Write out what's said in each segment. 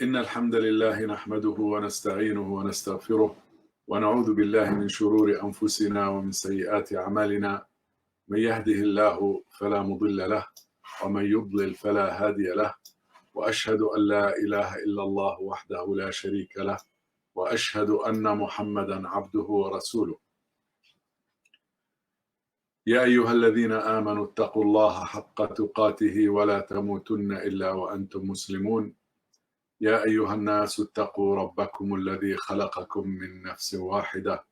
إن الحمد لله نحمده ونستعينه ونستغفره ونعوذ بالله من شرور أنفسنا ومن سيئات أعمالنا. من يهده الله فلا مضل له ومن يضلل فلا هادي له، وأشهد أن لا إله إلا الله وحده لا شريك له، وأشهد أن محمدا عبده ورسوله. يا أيها الذين آمنوا اتقوا الله حق تقاته ولا تموتن إلا وأنتم مسلمون. يا أيها الناس اتقوا ربكم الذي خلقكم من نفس واحدة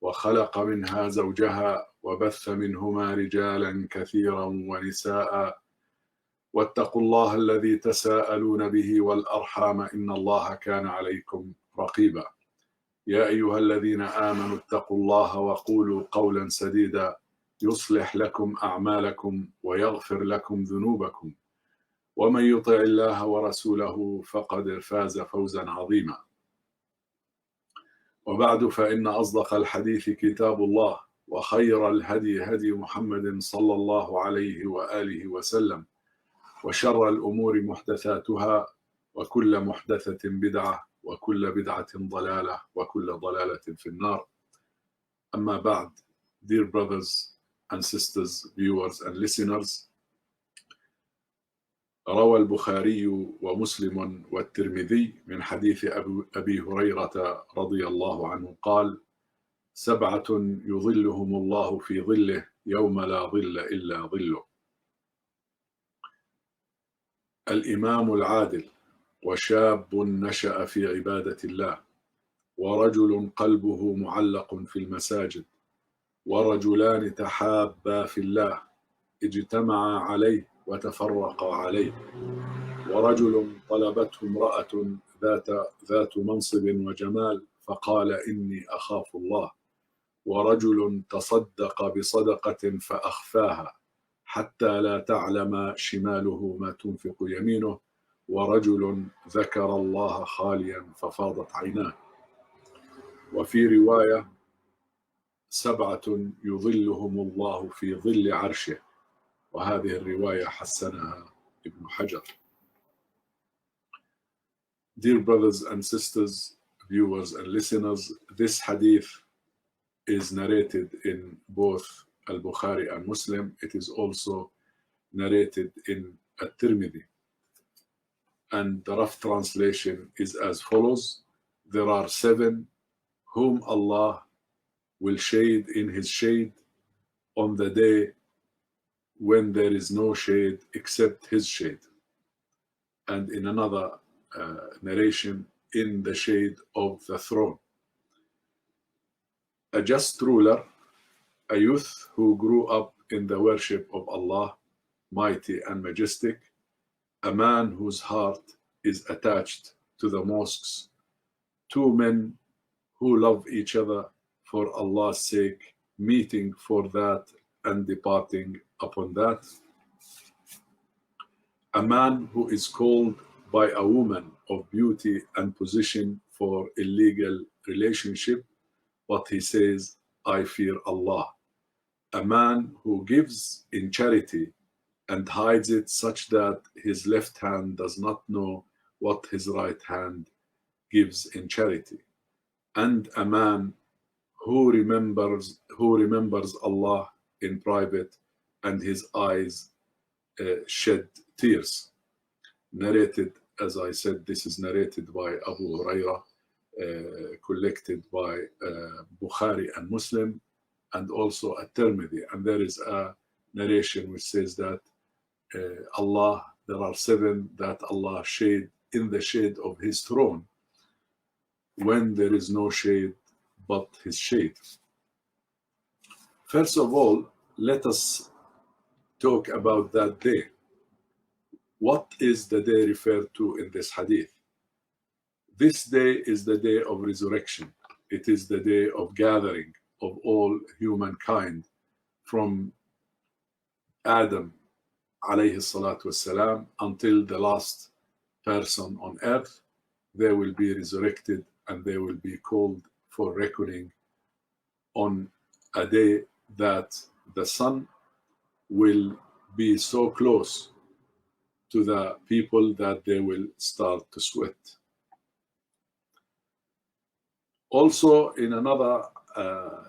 وخلق منها زوجها وبث منهما رجالا كثيرا ونساء، واتقوا الله الذي تساءلون به والأرحام إن الله كان عليكم رقيبا. يا أيها الذين آمنوا اتقوا الله وقولوا قولا سديدا يصلح لكم أعمالكم ويغفر لكم ذنوبكم، ومن يطع الله ورسوله فقد فاز فوزا عظيما. وبعد، فإن أصدق الحديث كتاب الله، وخير الهدي هدي محمد صلى الله عليه وآله وسلم، وشر الأمور محدثاتها، وكل محدثة بدعة، وكل بدعة ضلالة، وكل ضلالة في النار. أما بعد, dear brothers and sisters, viewers and listeners, روى البخاري ومسلم والترمذي من حديث أبي هريرة رضي الله عنه قال: 7 يظلهم الله في ظله يوم لا ظل إلا ظله: الإمام العادل، وشاب نشأ في عبادة الله، ورجل قلبه معلق في المساجد، ورجلان تحابا في الله اجتمعا عليه وتفرقا عليه، ورجل طلبته امرأة ذات منصب وجمال فقال إني أخاف الله، ورجل تصدق بصدقة فأخفاها حتى لا تعلم شماله ما تنفق يمينه، ورجل ذكر الله خاليا ففاضت عيناه. وفي رواية: 7 يظلهم الله في ظل عرشه، وهذه الرواية حسنها ابن حجر. Dear brothers and sisters, viewers and listeners, this hadith is narrated in both Al-Bukhari and Muslim. It is also narrated in At-Tirmidhi. And the rough translation is as follows: there are 7 whom Allah will shade in His shade on the day when there is no shade except His shade. And in another narration, in the shade of the throne. A just ruler, a youth who grew up in the worship of Allah, mighty and majestic, a man whose heart is attached to the mosques, 2 men who love each other for Allah's sake, meeting for that and departing upon that, a man who is called by a woman of beauty and position for illegal relationship, but he says, I fear Allah, a man who gives in charity and hides it such that his left hand does not know what his right hand gives in charity, and a man who remembers Allah in private and his eyes shed tears. Narrated, as I said, this is narrated by Abu Huraira, collected by Bukhari and Muslim, and also At-Tirmidhi. And there is a narration which says that there are 7 that Allah shade in the shade of His throne when there is no shade but His shade. First of all, let us talk about that day. What is the day referred to in this hadith? This day is the day of resurrection. It is the day of gathering of all humankind from Adam alayhi salatu wassalam until the last person on earth. They will be resurrected and they will be called for reckoning on a day that the sun will be so close to the people that they will start to sweat. Also, in another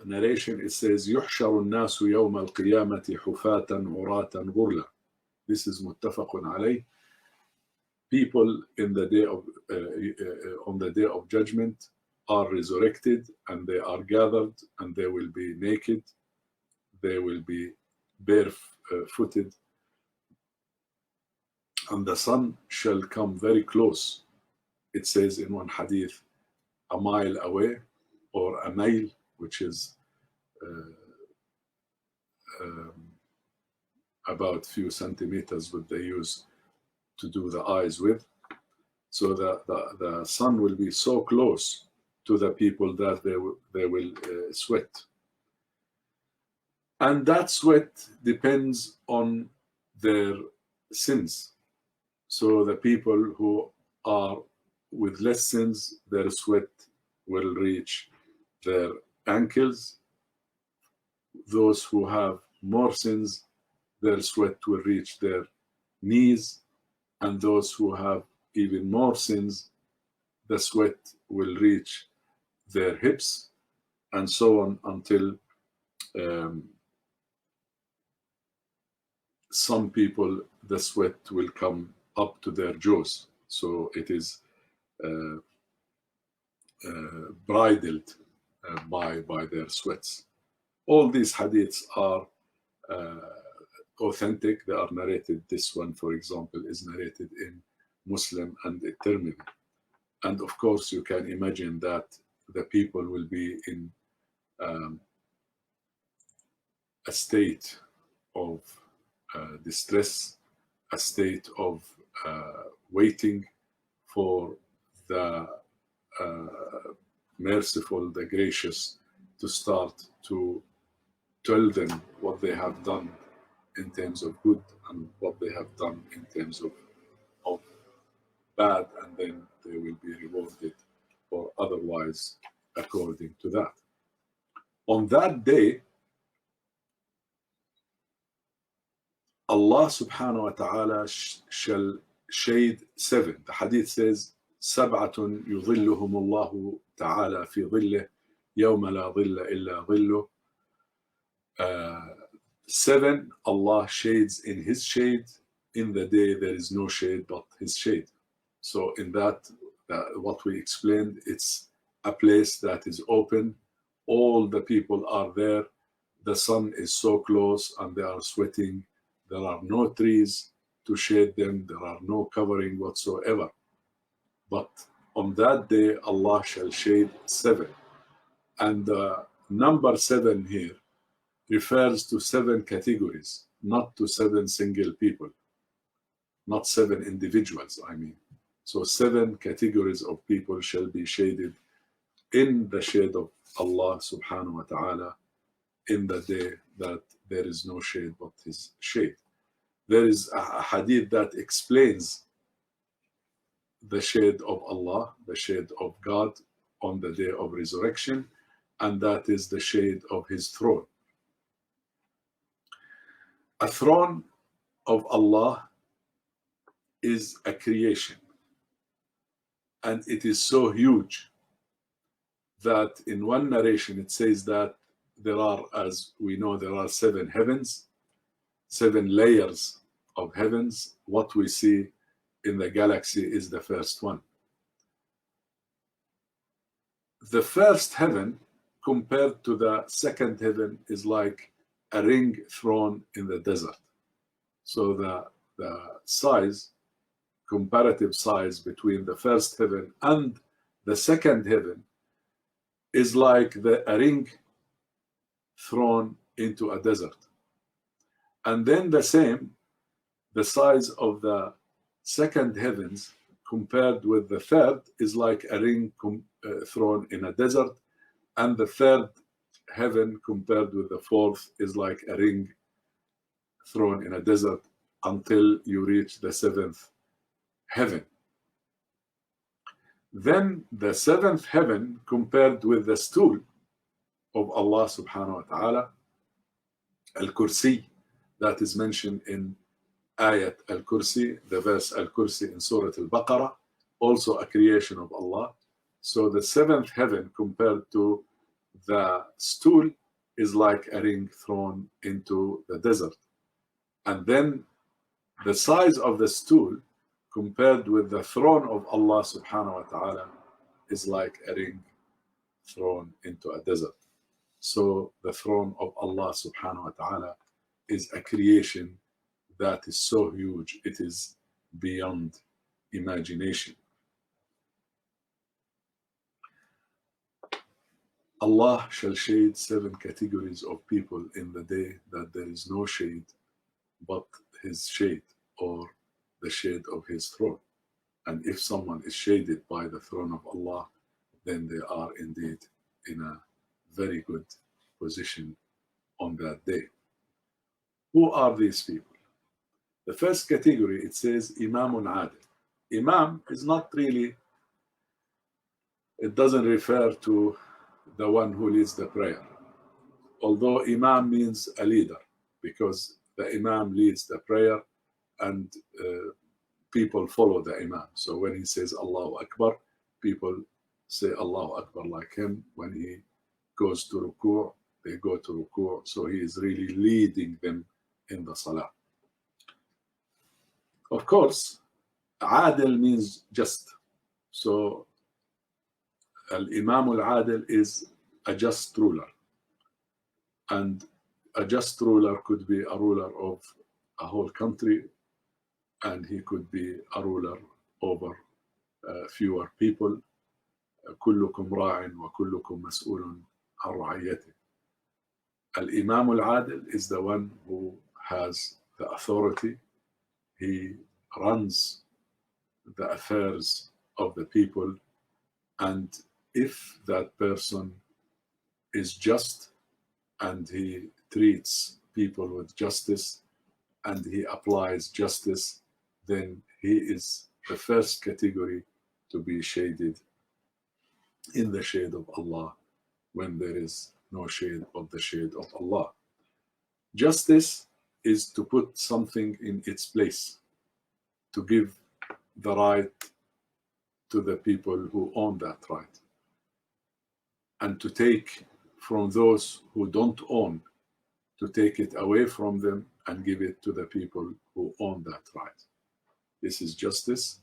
narration, it says, يحشر الناس يوم القيامة حفاة عراة غرلا. This is متفق عليه. People in the day of on the day of judgment are resurrected, and they are gathered, and they will be naked, they will be barefooted, and the sun shall come very close. It says in one hadith, a mile away, or a mile, which is about few centimeters what they use to do the eyes with. So the sun will be so close to the people that they will sweat. And that sweat depends on their sins. So the people who are with less sins, their sweat will reach their ankles. Those who have more sins, their sweat will reach their knees. And those who have even more sins, the sweat will reach their hips, and so on until some people, the sweat will come up to their jaws. So it is bridled by their sweats. All these hadiths are authentic. They are narrated. This one, for example, is narrated in Muslim and Tirmidhi. And of course, you can imagine that the people will be in a state of distress, a state of waiting for the merciful, the gracious, to start to tell them what they have done in terms of good and what they have done in terms of bad, and then they will be rewarded or otherwise according to that. On that day, Allah subhanahu wa ta'ala shall shade seven. The hadith says, سبعة يظلهم الله تعالى في ظله يوم لا ظل إلا ظله. Seven, Allah shades in His shade. In the day there is no shade but His shade. So in that, what we explained, it's a place that is open. All the people are there. The sun is so close and they are sweating. There are no trees to shade them. There are no covering whatsoever. But on that day, Allah shall shade seven. And the number seven here refers to seven categories, not to seven single people, not seven individuals, I mean. So seven categories of people shall be shaded in the shade of Allah subhanahu wa ta'ala in the day that there is no shade but His shade. There is a hadith that explains the shade of Allah, the shade of God on the day of resurrection, and that is the shade of His throne. A throne of Allah is a creation, and it is so huge that in one narration it says that there are, as we know, there are seven heavens, seven layers of heavens. What we see in the galaxy is the first one. The first heaven compared to the second heaven is like a ring thrown in the desert. So the size, comparative size between the first heaven and the second heaven is like a ring thrown into a desert. And then the same, the size of the second heavens compared with the third is like a ring thrown in a desert, and the third heaven compared with the fourth is like a ring thrown in a desert until you reach the seventh heaven. Then the seventh heaven compared with the stool of Allah subhanahu wa ta'ala, Al-Kursi, that is mentioned in Ayat Al-Kursi, the verse Al-Kursi in Surah Al-Baqarah, also a creation of Allah. So the seventh heaven compared to the stool is like a ring thrown into the desert. And then the size of the stool compared with the throne of Allah subhanahu wa ta'ala is like a ring thrown into a desert. So the throne of Allah subhanahu wa ta'ala is a creation that is so huge, it is beyond imagination. Allah shall shade 7 categories of people in the day that there is no shade but his shade, or the shade of his throne. And if someone is shaded by the throne of Allah, then they are indeed in a very good position on that day. Who are these people? The first category, it says Imamun Adil. Imam is not really, it doesn't refer to the one who leads the prayer. Although Imam means a leader, because the Imam leads the prayer and people follow the Imam. So when he says Allahu Akbar, people say Allahu Akbar like him. When he goes to ruku', they go to ruku'. So he is really leading them in the salah. Of course, Adil means just. So Al-Imam al-Adil is a just ruler. And a just ruler could be a ruler of a whole country, and he could be a ruler over fewer people. كلكم راع وكلكم مسؤول عن رعيته. Al-Imam al-Adil is the one who has the authority. He runs the affairs of the people, and if that person is just and he treats people with justice and he applies justice, then he is the first category to be shaded in the shade of Allah when there is no shade but the shade of Allah. Justice is to put something in its place, to give the right to the people who own that right, and to take from those who don't own, to take it away from them and give it to the people who own that right. This is justice,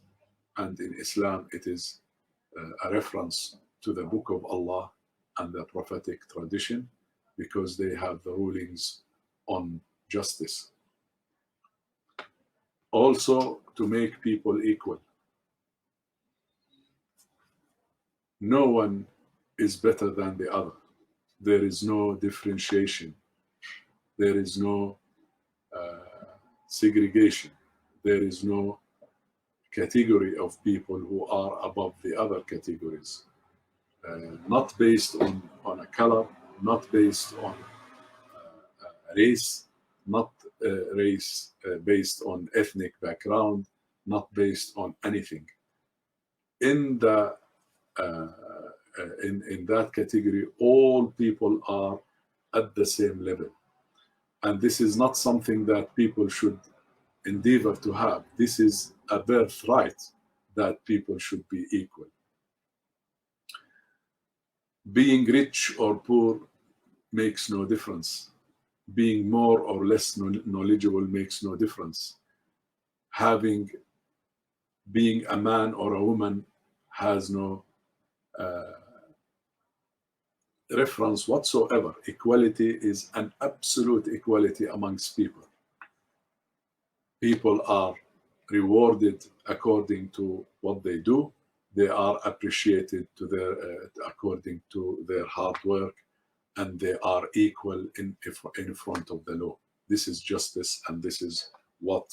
and in Islam it is a reference to the Book of Allah and the prophetic tradition, because they have the rulings on justice. Also, to make people equal. No one is better than the other. There is no differentiation. There is no segregation. There is no category of people who are above the other categories. Not based on a color, not based on race, not race based on ethnic background, not based on anything. In the in that category, all people are at the same level. And this is not something that people should endeavor to have. This is a birthright that people should be equal. Being rich or poor makes no difference. Being more or less knowledgeable makes no difference. Being a man or a woman has no reference whatsoever. Equality is an absolute equality amongst people. People are rewarded according to what they do. They are appreciated according to their hard work, and they are equal in front of the law. This is justice, and this is what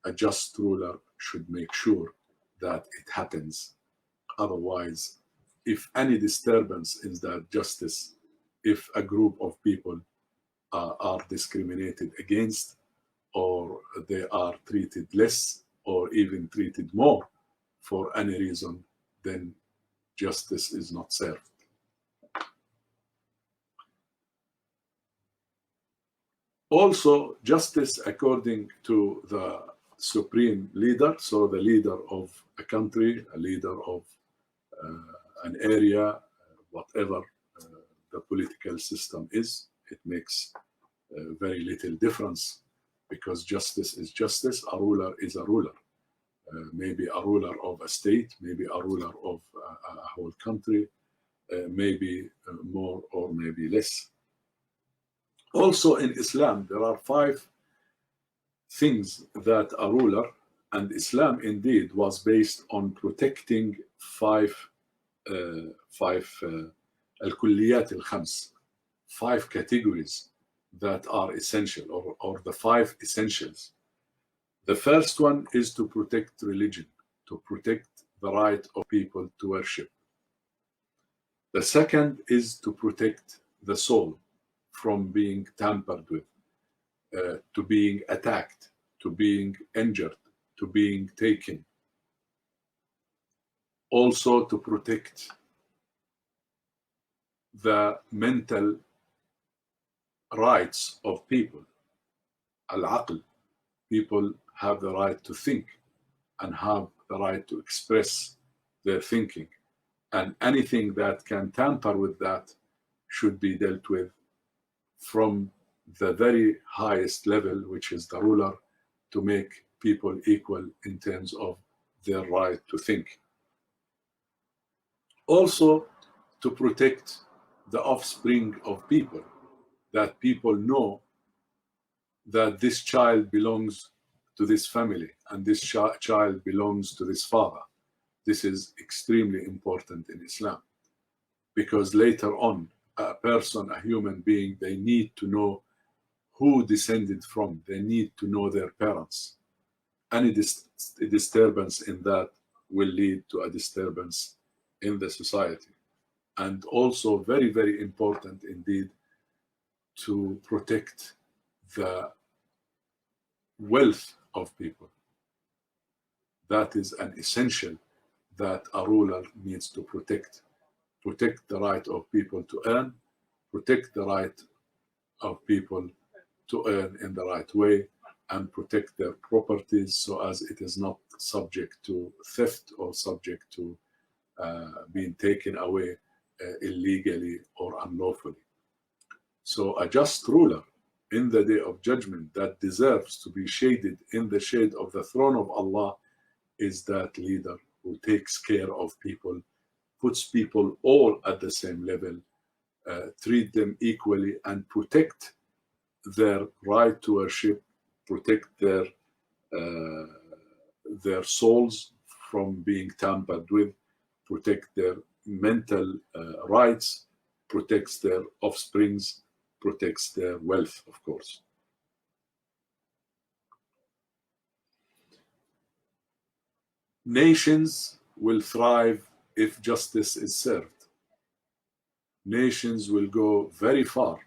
a just ruler should make sure that it happens. Otherwise, if any disturbance in that justice, if a group of people are discriminated against, or they are treated less, or even treated more for any reason, then justice is not served. Also, justice according to the supreme leader, so the leader of a country, a leader of an area, whatever the political system is, it makes very little difference, because justice is justice, a ruler is a ruler. Maybe a ruler of a state, maybe a ruler of a whole country, maybe more or maybe less. Also in Islam, there are 5 things that a ruler, and Islam indeed was based on protecting 5 al-kulliyat al-khams, 5 categories that are essential, or the 5 essentials. The first one is to protect religion, to protect the right of people to worship. The second is to protect the soul from being tampered with, to being attacked, to being injured, to being taken. Also to protect the mental rights of people. Al-aql. People have the right to think and have the right to express their thinking. And anything that can tamper with that should be dealt with from the very highest level, which is the ruler, to make people equal in terms of their right to think. Also, to protect the offspring of people, that people know that this child belongs to this family and this child belongs to this father. This is extremely important in Islam, because later on, a person, a human being, they need to know who descended from. They need to know their parents. Any disturbance in that will lead to a disturbance in the society. And also very, very important indeed to protect the wealth of people. That is an essential that a ruler needs to protect. Protect the right of people to earn, protect the right of people to earn in the right way, and protect their properties so as it is not subject to theft or subject to being taken away illegally or unlawfully. So a just ruler in the day of judgment that deserves to be shaded in the shade of the throne of Allah is that leader who takes care of people, puts people all at the same level, treat them equally, and protect their right to worship, protect their souls from being tampered with, protect their mental rights, protects their offsprings, protects their wealth, of course. Nations will thrive if justice is served. Nations will go very far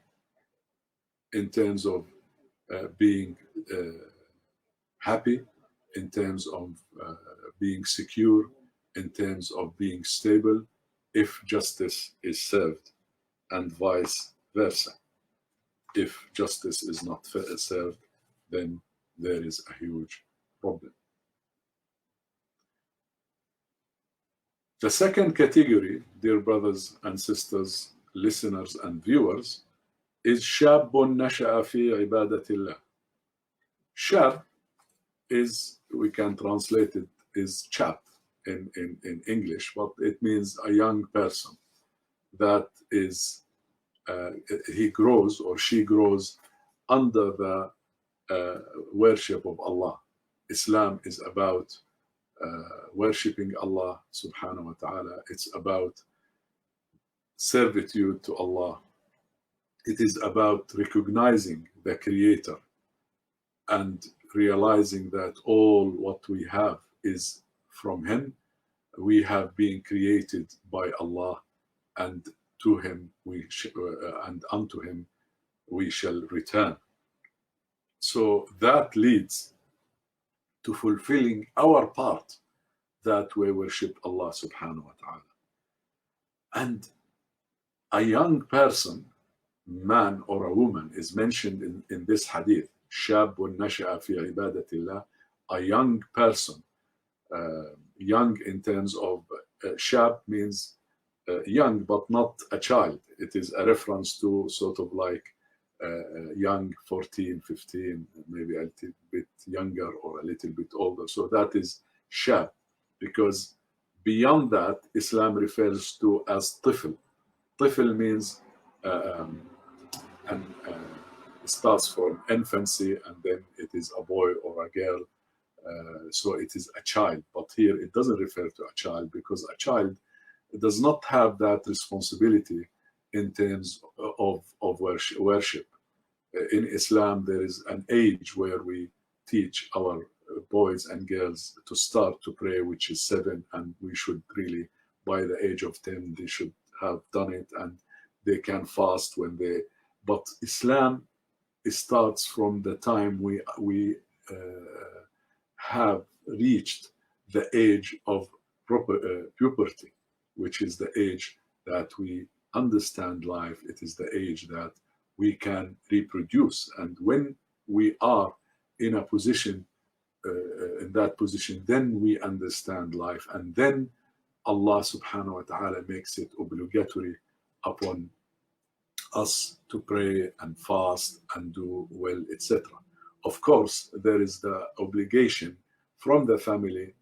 in terms of being happy, in terms of being secure, in terms of being stable, if justice is served, and vice versa. If justice is not served, then there is a huge problem. The second category, dear brothers and sisters, listeners and viewers, is شاب نشأ في عبادة الله. Shab is, we can translate it as chap in English, but it means a young person that is, he grows or she grows under the worship of Allah. Islam is about worshipping Allah subhanahu wa ta'ala. It's about servitude to Allah. It is about recognizing the Creator and realizing that all what we have is from Him. We have been created by Allah, and to Him and unto Him we shall return. So that leads to fulfilling our part, that we worship Allah subhanahu wa ta'ala. And a young person, man or a woman, is mentioned in this hadith. شاب نشأ في عبادة الله. A young person, young in terms of shab means young, but not a child. It is a reference to sort of like young, 14, 15, maybe a little bit younger or a little bit older. So that is shab, because beyond that, Islam refers to as tifl. Tifl means and starts from infancy, and then it is a boy or a girl. So it is a child. But here it doesn't refer to a child, because a child does not have that responsibility in terms of worship. In Islam, there is an age where we teach our boys and girls to start to pray, which is 7, and we should really, by the age of 10, they should have done it, and they can fast when they. But Islam, it starts from the time we have reached the age of puberty, which is the age that we understand life. It is the age that we can reproduce. And when we are in a position, in that position, then we understand life. And then Allah subhanahu wa ta'ala makes it obligatory upon us to pray and fast and do well, etc. Of course, there is the obligation from the family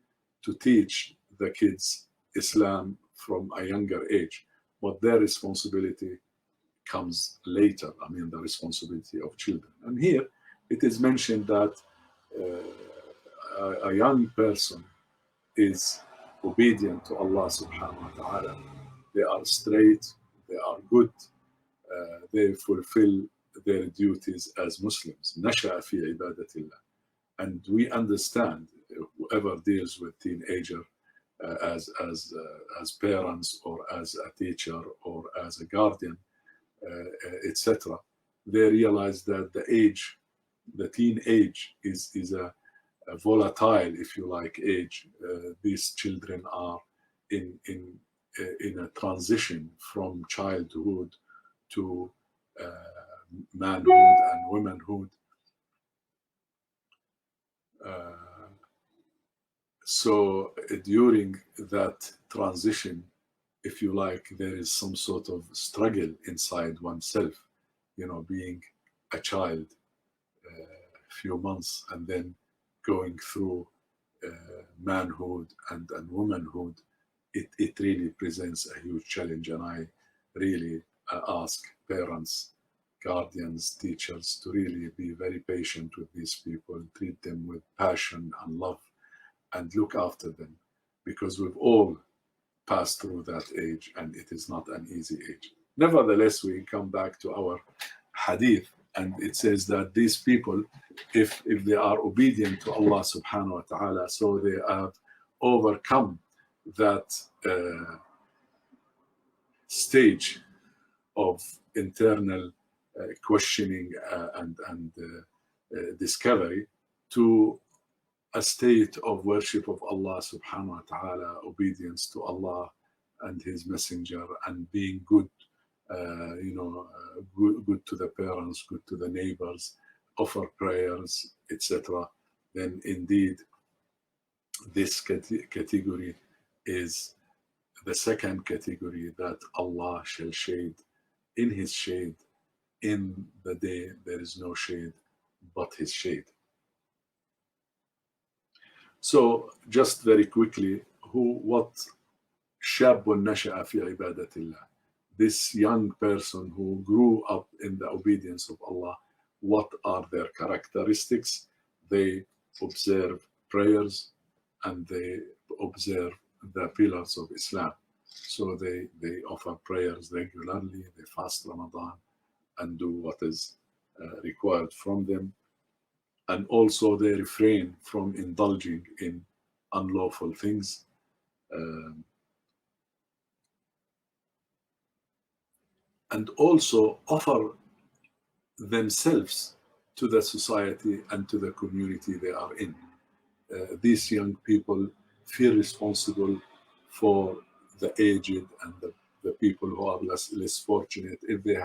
to teach the kids Islam from a younger age, but their responsibility comes later. I mean, the responsibility of children. And here it is mentioned that a young person is obedient to Allah subhanahu wa ta'ala. They are straight, they are good, they fulfill their duties as Muslims. نشأ في عبادة الله. And we understand, whoever deals with teenager as parents or as a teacher or as a guardian, etc., they realize that the teen age is a volatile, if you like, age. These children are in a transition from childhood to manhood and womanhood. So during that transition, if you like, there is some sort of struggle inside oneself, being a child a few months and then going through manhood and womanhood. It really presents a huge challenge, and I really ask parents, guardians, teachers to really be very patient with these people, treat them with passion and love, and look after them, because we've all passed through that age, and it is not an easy age. Nevertheless, we come back to our hadith, and it says that these people, if they are obedient to Allah subhanahu wa ta'ala, so they have overcome that stage of internal questioning and discovery to a state of worship of Allah subhanahu wa ta'ala, obedience to Allah and His Messenger, and being good, good to the parents, good to the neighbors, offer prayers, etc. Then indeed, this category is the second category that Allah shall shade in His shade. In the day there is no shade but His shade. So just very quickly, what شاب نشأ في عبادة الله, this young person who grew up in the obedience of Allah, what are their characteristics? They observe prayers and they observe the pillars of Islam. So they offer prayers regularly, they fast Ramadan and do what is required from them. And also they refrain from indulging in unlawful things. And also offer themselves to the society and to the community they are in. These young people feel responsible for the aged and the people who are less fortunate. If they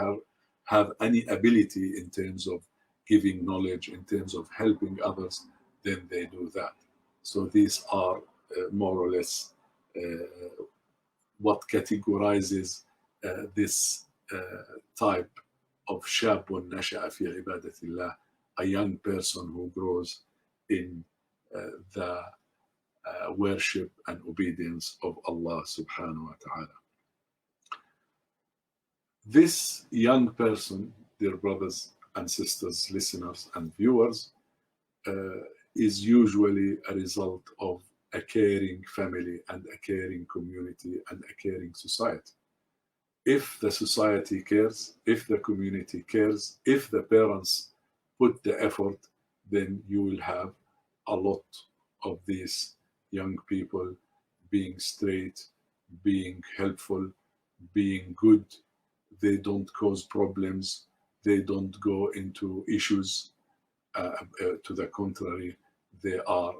have any ability in terms of giving knowledge, in terms of helping others, then they do that. So these are more or less what categorizes this type of شاب نشأ في عبادة الله, a young person who grows in the worship and obedience of Allah subhanahu wa ta'ala. This young person, dear brothers and sisters, listeners and viewers, is usually a result of a caring family and a caring community and a caring society. If the society cares, if the community cares, if the parents put the effort, then you will have a lot of these young people being straight, being helpful, being good. They don't cause problems. They don't go into issues. To the contrary, they are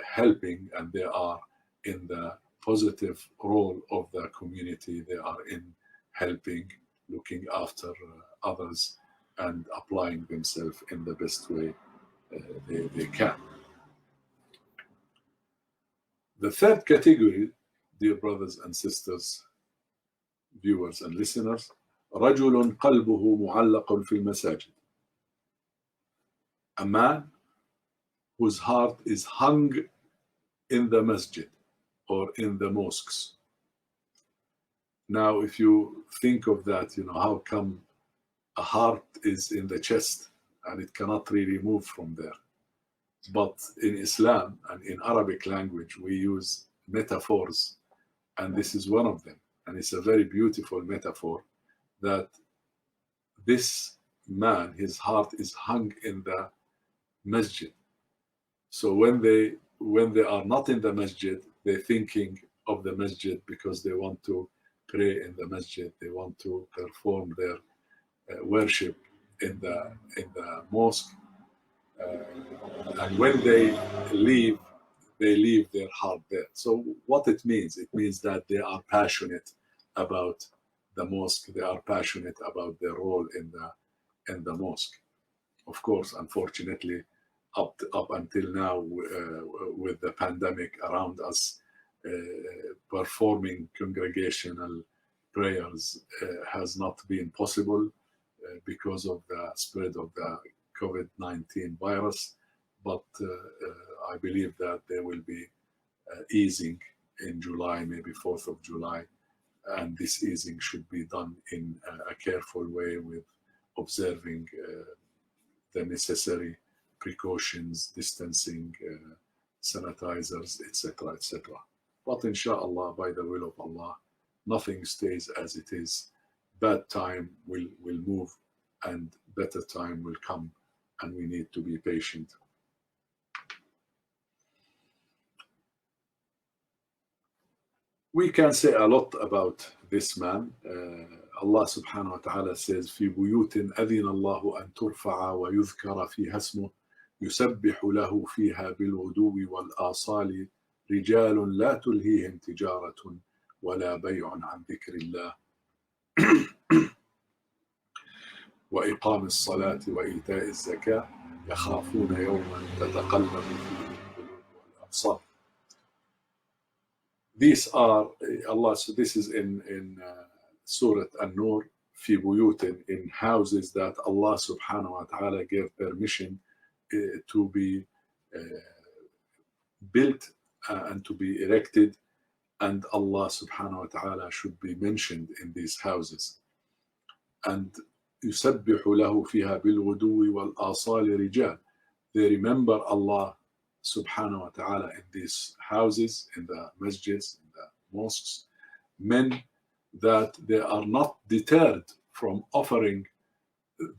helping, and they are in the positive role of the community. They are in helping, looking after others, and applying themselves in the best way they can. The third category, dear brothers and sisters, viewers and listeners, رجل قلبه معلق في المساجد. A man whose heart is hung in the masjid or in the mosques. Now, if you think of that, how come a heart is in the chest and it cannot really move from there? But in Islam and in Arabic language, we use metaphors, and this is one of them. And it's a very beautiful metaphor that this man, his heart is hung in the masjid. So when they are not in the masjid, they're thinking of the masjid because they want to pray in the masjid. They want to perform their worship in the mosque. And when they leave their heart there. So what it means that they are passionate about the mosque. They are passionate about their role in the mosque. Of course, unfortunately, up until now, with the pandemic around us, performing congregational prayers has not been possible because of the spread of the COVID-19 virus. But I believe that there will be easing in July, maybe 4th of July, and this easing should be done in a careful way with observing the necessary precautions, distancing, sanitizers, etc., etc. But inshallah, by the will of Allah, nothing stays as it is. Bad time will move and better time will come, and we need to be patient. We can say a lot about this man. Allah subhanahu wa ta'ala says, في بيوت أذن الله أن ترفع ويذكر فيها اسمه يسبح له فيها بالغدو والآصال رجال لا تلهيهم تجارة ولا بيع عن ذكر الله وإقام الصلاة وإيتاء الزكاة يخافون يوما تتقلب فيه القلوب والأبصار. These are Allah. So this is in Surah An-Nur, في بيوت, in houses that Allah subhanahu wa ta'ala gave permission to be built and to be erected, and Allah subhanahu wa ta'ala should be mentioned in these houses. And يسبح له فيها بالغدو والآصال رجال. They remember Allah subhanahu wa ta'ala in these houses, in the masjids, in the mosques, men that they are not deterred from offering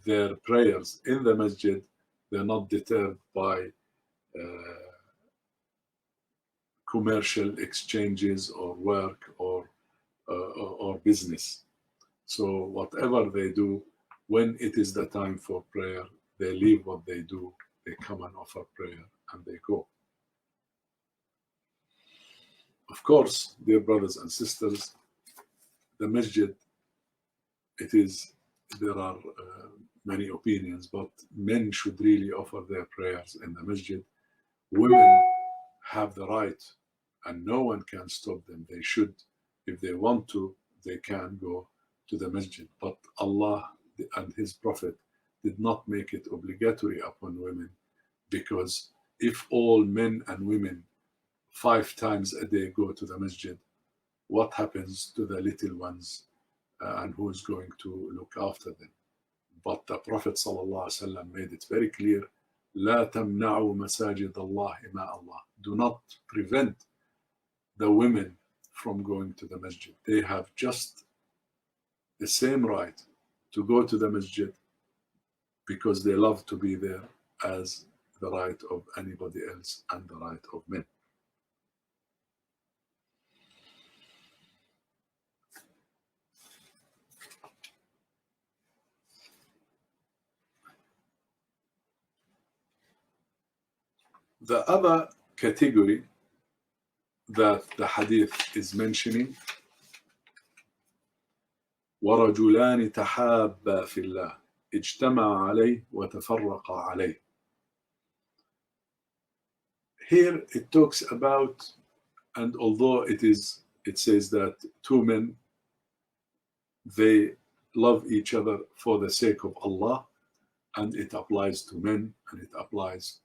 their prayers in the masjid. They're not deterred by commercial exchanges or work or business. So whatever they do, when it is the time for prayer, they leave what they do, they come and offer prayer, and they go. Of course, dear brothers and sisters, the masjid, there are many opinions, but men should really offer their prayers in the masjid. Women have the right, and no one can stop them. They should If they want to, they can go to the masjid. But Allah and His Prophet did not make it obligatory upon women, because if all men and women 5 times a day go to the masjid, what happens to the little ones, and who is going to look after them? But the Prophet ﷺ made it very clear, لا تمنعوا مساجد الله إماء الله. Do not prevent the women from going to the masjid. They have just the same right to go to the masjid because they love to be there as the right of anybody else and the right of men. The other category that the hadith is mentioning, وَرَجُلَانِ تَحَابَّا فِي اللَّهِ اجْتَمَعَ عَلَيْهِ وَتَفَرَّقَ عَلَيْهِ. Here it talks about, and although it says that 2 men, they love each other for the sake of Allah, and it applies to men and it applies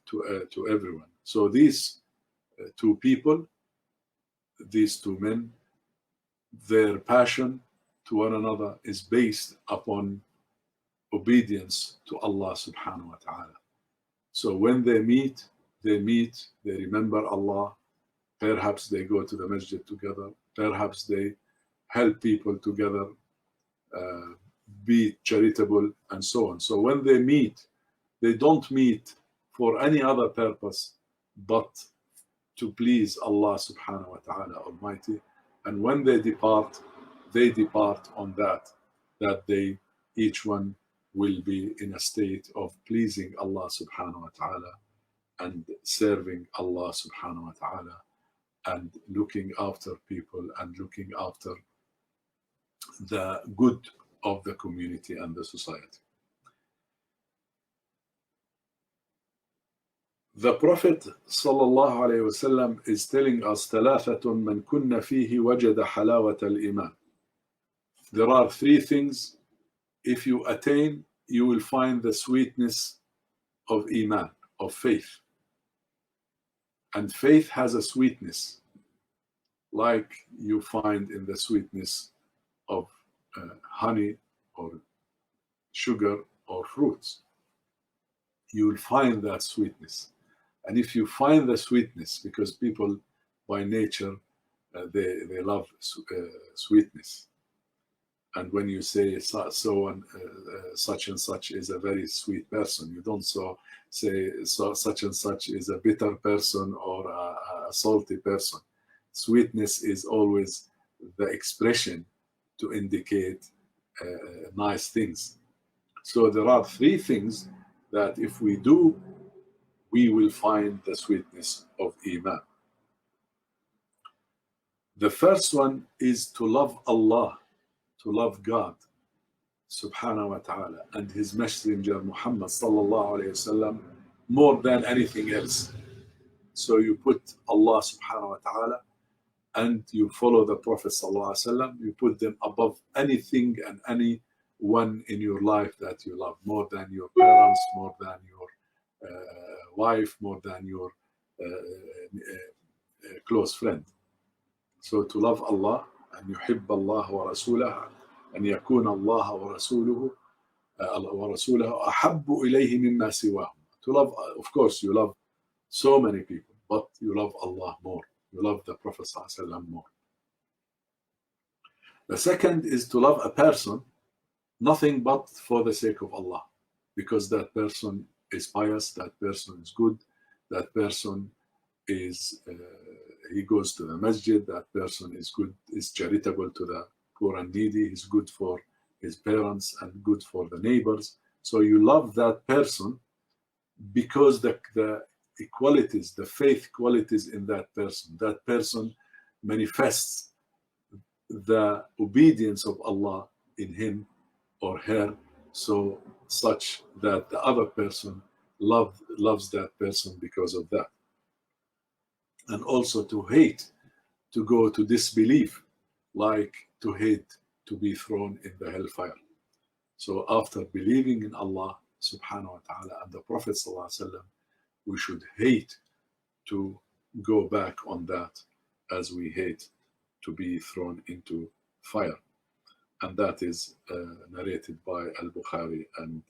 to everyone. So these 2 people, these 2 men, their passion to one another is based upon obedience to Allah subhanahu wa ta'ala. So when they meet, they remember Allah, perhaps they go to the masjid together, perhaps they help people together, be charitable, and so on. So when they meet, they don't meet for any other purpose but to please Allah subhanahu wa ta'ala Almighty. And when they depart on that they, each one will be in a state of pleasing Allah subhanahu wa ta'ala and serving Allah subhanahu wa ta'ala and looking after people and looking after the good of the community and the society. The Prophet sallallahu alayhi wasallam is telling us ثلاثة من كن فيه وجد حلاوة الإيمان. There are 3 things, if you attain, you will find the sweetness of Iman, of faith. And faith has a sweetness, like you find in the sweetness of honey or sugar or fruits. You will find that sweetness. And if you find the sweetness, because people by nature, they love sweetness. And when you say such and such is a very sweet person, you don't say such and such is a bitter person or a salty person. Sweetness is always the expression to indicate nice things. So there are 3 things that if we do, we will find the sweetness of Iman. The first one is to love Allah, to love God subhanahu wa ta'ala and His messenger Muhammad sallallahu alayhi wasallam more than anything else. So you put Allah subhanahu wa ta'ala and you follow the Prophet sallallahu alayhi wasallam, you put them above anything and anyone in your life that you love, more than your parents, more than your wife, more than your close friend. So to love Allah, and يحب الله ورسوله أن يكون الله ورسوله أحب إليه مما سواه. To love, of course, you love so many people, but you love Allah more. You love the Prophet ﷺ more. The second is to love a person, nothing but for the sake of Allah, because that person is pious, that person is good, that person is he goes to the masjid, that person is good, is charitable to the poor and needy, he's good for his parents and good for the neighbors. So you love that person because the qualities, the faith qualities in that person manifests the obedience of Allah in him or her, so such that the other person loves that person because of that. And also to hate to go to disbelief, like to hate to be thrown in the hellfire. So after believing in Allah subhanahu wa ta'ala and the Prophet sallallahu alaihi wasallam, we should hate to go back on that, as we hate to be thrown into fire. And that is narrated by Al-Bukhari and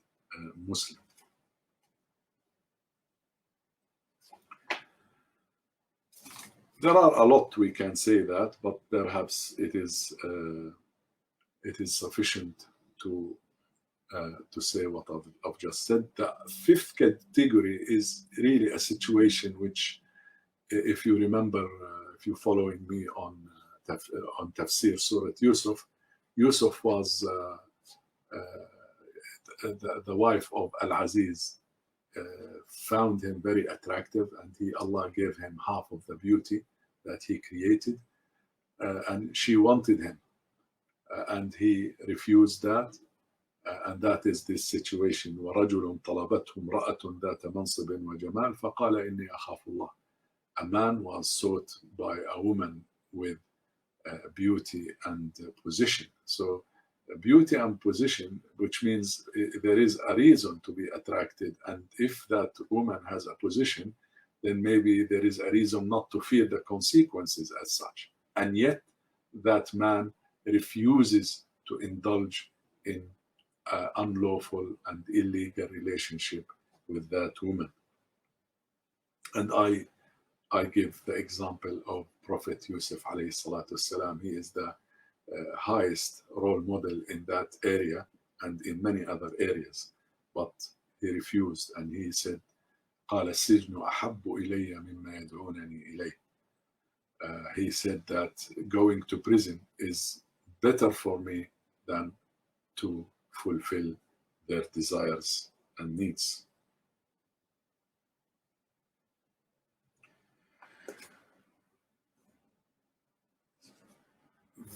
Muslim. There are a lot we can say that, but perhaps it is sufficient to say what I've just said. The fifth category is really a situation which, if you remember, if you're following me on Tafsir Surah Yusuf, Yusuf was the wife of Al-Aziz, found him very attractive, and Allah gave him half of the beauty that he created, and she wanted him, and he refused that, and that is this situation. وَرَجُلٌ طَلَبَتْهُ امْرَأَةٌ ذَاتَ مَنْصِبٍ وَجَمَالٍ فَقَالَ إِنِّي أَخَافُ اللَّهَ. A man was sought by a woman with beauty and position. So beauty and position, which means there is a reason to be attracted, and if that woman has a position, then maybe there is a reason not to fear the consequences as such. And yet that man refuses to indulge in unlawful and illegal relationship with that woman. And I give the example of Prophet Yusuf alayhi salatu wasalam. He is the highest role model in that area and in many other areas, but he refused, and he said, قال السجن أحب إلي مما يدعونني إليه. He said that going to prison is better for me than to fulfill their desires and needs.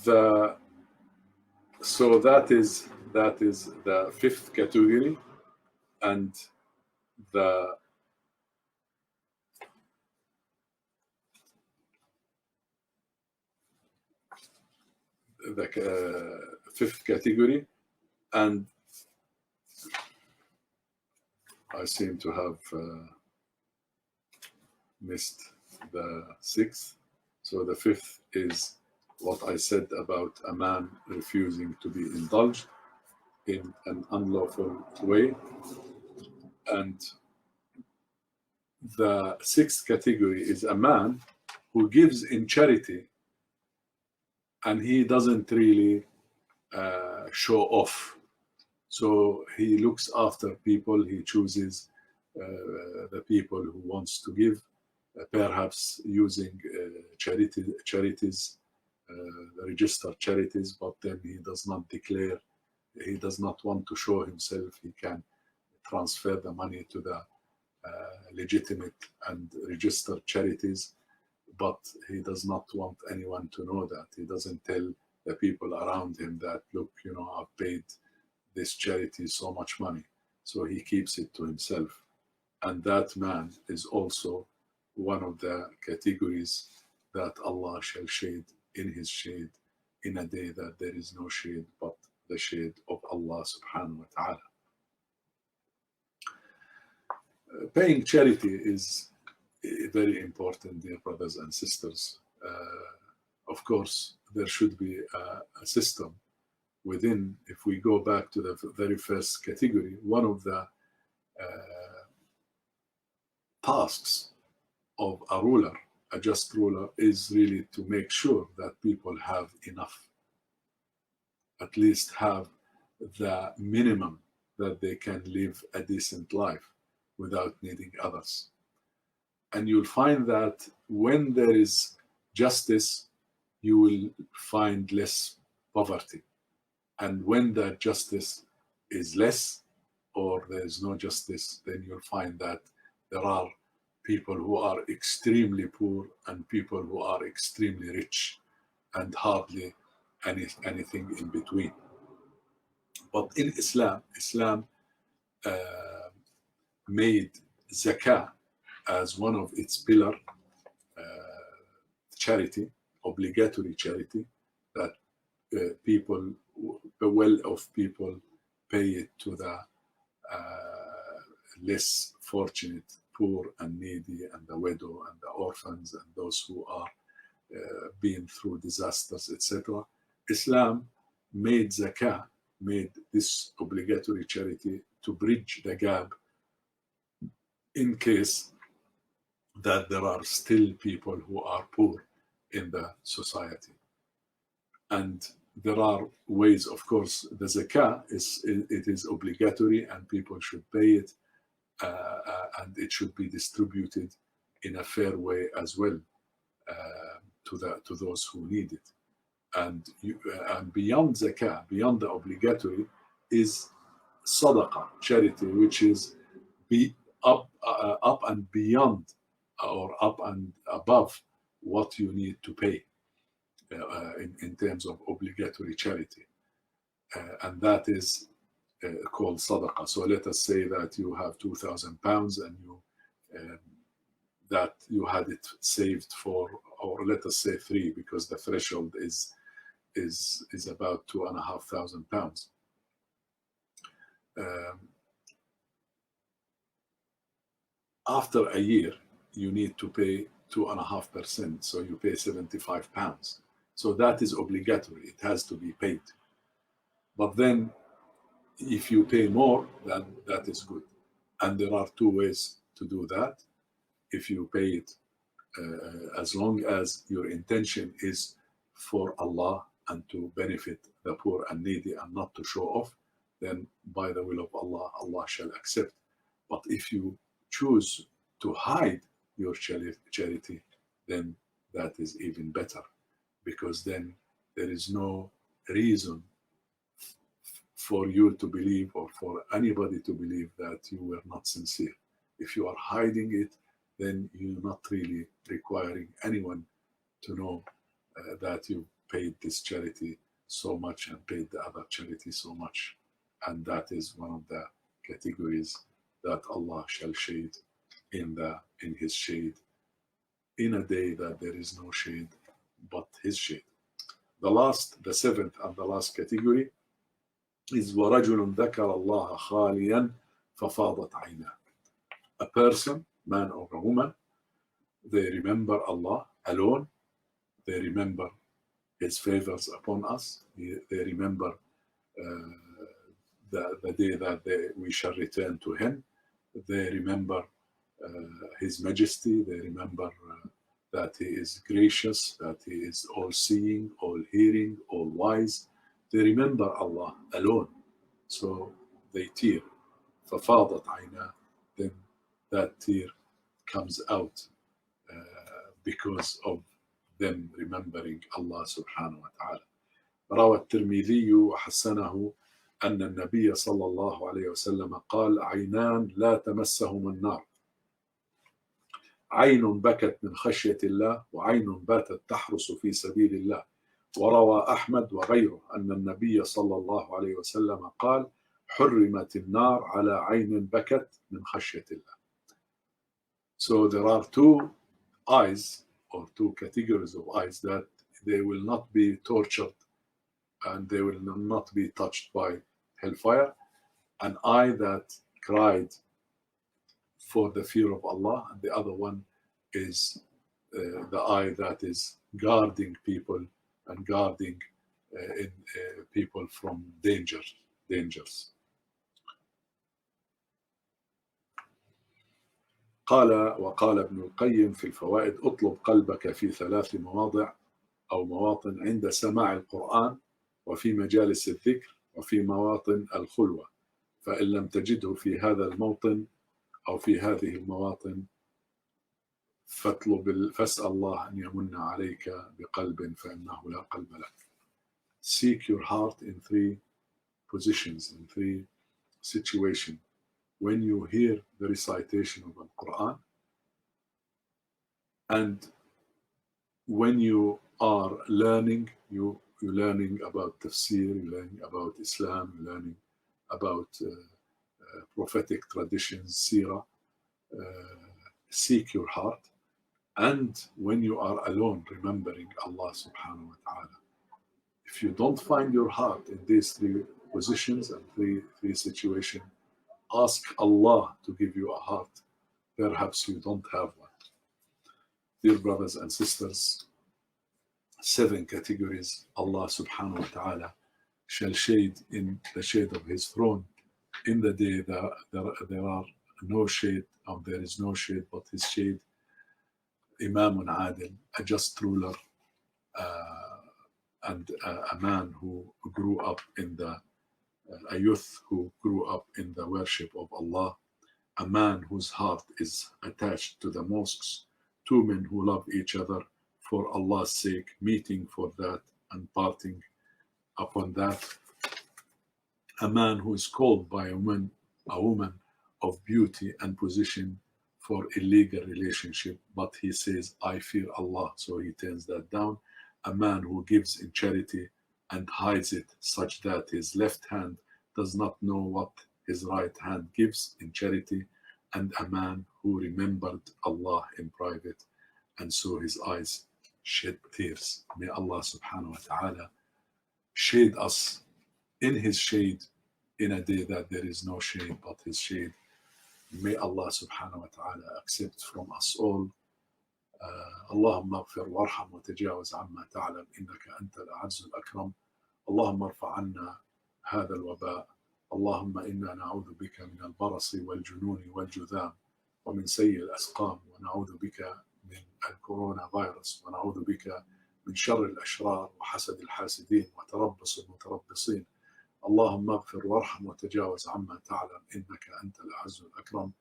So that is the fifth category, and the fifth category, and I seem to have missed the sixth. So the fifth is what I said about a man refusing to be indulged in an unlawful way. And the sixth category is a man who gives in charity, and he doesn't really show off. So he looks after people, he chooses the people who wants to give, perhaps using charities, registered charities, but then he does not declare, he does not want to show himself. He can transfer the money to the legitimate and registered charities, but he does not want anyone to know that. He doesn't tell the people around him that, look, you know, I've paid this charity so much money. So he keeps it to himself. And that man is also one of the categories that Allah shall shade in his shade in a day that there is no shade but the shade of Allah subhanahu wa ta'ala. Paying charity is very important, dear brothers and sisters. Of course, there should be a system within. If we go back to the very first category, one of the tasks of a ruler, a just ruler, is really to make sure that people have enough, at least have the minimum that they can live a decent life without needing others. And you'll find that when there is justice, you will find less poverty. And when that justice is less, or there is no justice, then you'll find that there are people who are extremely poor and people who are extremely rich, and hardly anything in between. But in Islam, made zakah as one of its pillar, charity, obligatory charity that people, the well-off people, pay it to the less fortunate, poor and needy, and the widow and the orphans and those who are been through disasters, etc. Islam made zakah, made this obligatory charity to bridge the gap in case that there are still people who are poor in the society. And there are ways, of course, the zakah is obligatory and people should pay it, and it should be distributed in a fair way as well to those who need it. And beyond zakah, beyond the obligatory, is sadaqah, charity, which is up and beyond, or up and above what you need to pay in terms of obligatory charity. And that is called sadaqah. So let us say that you have £2,000 and that you had it saved for, or let us say 3, because the threshold is about £2,500. After a year, you need to pay 2.5%, so you pay £75. So that is obligatory; it has to be paid. But then, if you pay more, then that is good. And there are 2 ways to do that. If you pay it, as long as your intention is for Allah and to benefit the poor and needy and not to show off, then by the will of Allah, Allah shall accept. But if you choose to hide your charity, then that is even better, because then there is no reason for you to believe, or for anybody to believe, that you were not sincere. If you are hiding it, then you're not really requiring anyone to know that you paid this charity so much and paid the other charity so much. And that is one of the categories that Allah shall shade in His shade, in a day that there is no shade but His shade. The seventh and the last category is وَرَجُلٌ ذَكَرَ اللَّهَ خَالِيًا فَفَاضَتْ عَيْنَاهُ. A person, man or a woman, they remember Allah alone, they remember His favors upon us, they remember the day that we shall return to Him, they remember His majesty, they remember that He is gracious, that He is all-seeing, all-hearing, all-wise. They remember Allah alone, so they tear. فَفَاضَتْ عَيْنَاهُ. Then that tear comes out because of them remembering Allah subhanahu wa ta'ala. روى الترمذي وحسنه أن النبي صلى الله عليه وسلم قال: عينان لا تمسهما النار، عين بكت من خشية الله، وعين باتت تحرس في سبيل الله. وروى أحمد وغيره أن النبي صلى الله عليه وسلم قال: حرمت النار على عين بكت من خشية الله. So there are 2 eyes, or 2 categories of eyes, that they will not be tortured and they will not be touched by hellfire. An eye that cried for the fear of Allah, and the other one is the eye that is guarding people and guarding people from dangers. وقال ابن القيم في الفوائد: اطلب قلبك في 3 مواضع أو مواطن: عند سماع القرآن، وفي مجالس الذكر، وفي مواطن الخلوة. فإن لم تجده في هذا الموطن أو في هذه المواطن فاسأل الله أن يمن عليك بقلب فإنه لا قلب لك. Seek your heart in 3 positions, in 3 situations. When you hear the recitation of the Quran, and when you are learning, you're learning about tafsir, you're learning about Islam, you're learning about prophetic traditions, seerah. Seek your heart. And when you are alone, remembering Allah subhanahu wa ta'ala. If you don't find your heart in these three positions and three situations, ask Allah to give you a heart. Perhaps you don't have one. Dear brothers and sisters, 7 categories Allah subhanahu wa ta'ala shall shade in the shade of his throne in the day that there are no shade, or there is no shade but his shade. Imamun Adil, a just ruler, and a man who grew up in a youth who grew up in the worship of Allah, a man whose heart is attached to the mosques, 2 men who love each other for Allah's sake, meeting for that and parting upon that, a man who is called by a woman of beauty and position for illegal relationship, but he says, I fear Allah, so he turns that down, a man who gives in charity and hides it such that his left hand does not know what his right hand gives in charity, and a man who remembered Allah in private, and so his eyes shed tears. May Allah subhanahu wa ta'ala shade us in his shade in a day that there is no shade but his shade. May Allah subhanahu wa ta'ala accept from us all. اللهم اغفر وارحم وتجاوز عما تعلم إنك أنت الأعز الأكرم. اللهم ارفع عنا هذا الوباء. اللهم إنا نعوذ بك من البرص والجنون والجذام ومن سيء الأسقام، ونعوذ بك من الكورونا فيروس، ونعوذ بك من شر الأشرار وحسد الحاسدين وتربص المتربصين. اللهم اغفر وارحم وتجاوز عما تعلم إنك أنت الأعز الأكرم.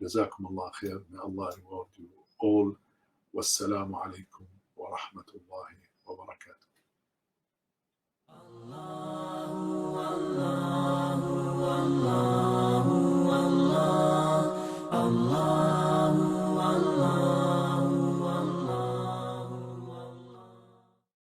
جزاكم الله خير. May Allah reward you all. والسلام عليكم ورحمة الله